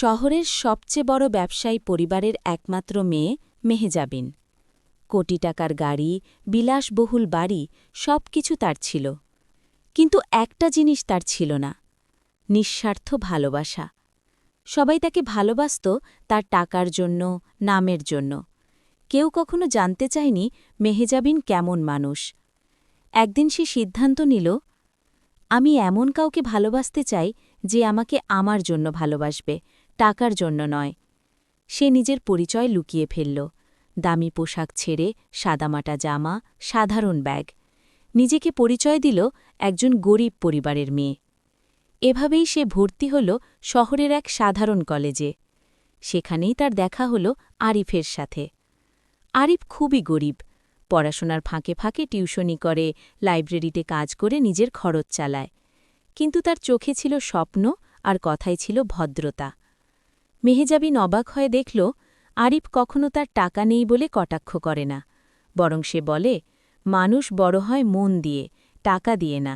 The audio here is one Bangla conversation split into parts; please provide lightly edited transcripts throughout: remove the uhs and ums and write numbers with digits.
শহরের সবচেয়ে বড় ব্যবসায়ী পরিবারের একমাত্র মেয়ে মেহজাবিন। কোটি টাকার গাড়ি, বিলাসবহুল বাড়ি সবকিছু তার ছিল। কিন্তু একটা জিনিস তার ছিল না, নিঃস্বার্থ ভালোবাসা। সবাই তাকে ভালোবাসত তার টাকার জন্য, নামের জন্য। কেউ কখনো জানতে চায়নি মেহজাবিন কেমন মানুষ। একদিন সে সিদ্ধান্ত নিল, আমি এমন কাউকে ভালোবাসতে চাই যে আমাকে আমার জন্য ভালোবাসবে, টাকার জন্য নয়। সে নিজের পরিচয় লুকিয়ে ফেলল, দামি পোশাক ছেড়ে সাদামাটা জামা, সাধারণ ব্যাগ। নিজেকে পরিচয় দিল একজন গরিব পরিবারের মেয়ে। এভাবেই সে ভর্তি হল শহরের এক সাধারণ কলেজে। সেখানেই তার দেখা হল আরিফের সাথে। আরিফ খুবই গরিব, পড়াশোনার ফাঁকে ফাঁকে টিউশনি করে, লাইব্রেরিতে কাজ করে নিজের খরচ চালায়। কিন্তু তার চোখে ছিল স্বপ্ন আর কথায় ছিল ভদ্রতা। মেহজাবিন অবাক হয়ে দেখল, আরিফ কখনো তার টাকা নেই বলে কটাক্ষ করে না, বরং সে বলে, মানুষ বড় হয় মন দিয়ে, টাকা দিয়ে না।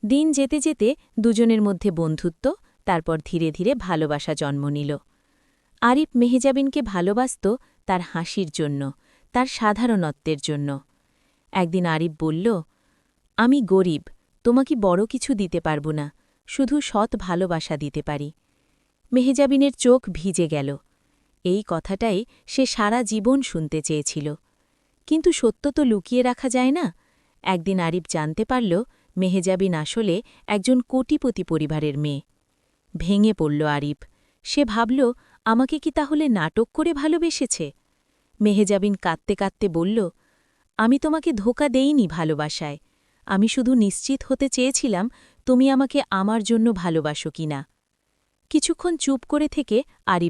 দিন যেতে যেতে দুজনের মধ্যে বন্ধুত্ব, তারপর ধীরে ধীরে ভালোবাসা জন্ম নিল। আরিফ মেহজাবিনকে ভালোবাসত তার হাসির জন্য, তার সাধারণত্বের জন্য। একদিন আরিফ বলল, আমি গরিব, তোমাকে বড় কিছু দিতে পারব না, শুধু সৎ ভালোবাসা দিতে পারি। মেহজাবিনের চোখ ভিজে গেল। এই কথাটাই সে সারা জীবন শুনতে চেয়েছিল। কিন্তু সত্য তো লুকিয়ে রাখা যায় না। একদিন আরিফ জানতে পারল মেহজাবিন আসলে একজন কোটিপতি পরিবারের মেয়ে। ভেঙে পড়ল আরিফ। সে ভাবল, আমাকে কি তাহলে নাটক করে ভালোবেসেছে? মেহজাবিন কাঁদতে কাঁদতে বলল, আমি তোমাকে ধোঁকা দেইনি ভালোবাসায়। আমি শুধু নিশ্চিত হতে চেয়েছিলাম তুমি আমাকে আমার জন্য ভালোবাসো কিনা। কিছুক্ষণ চুপ করে থেকে আরিফ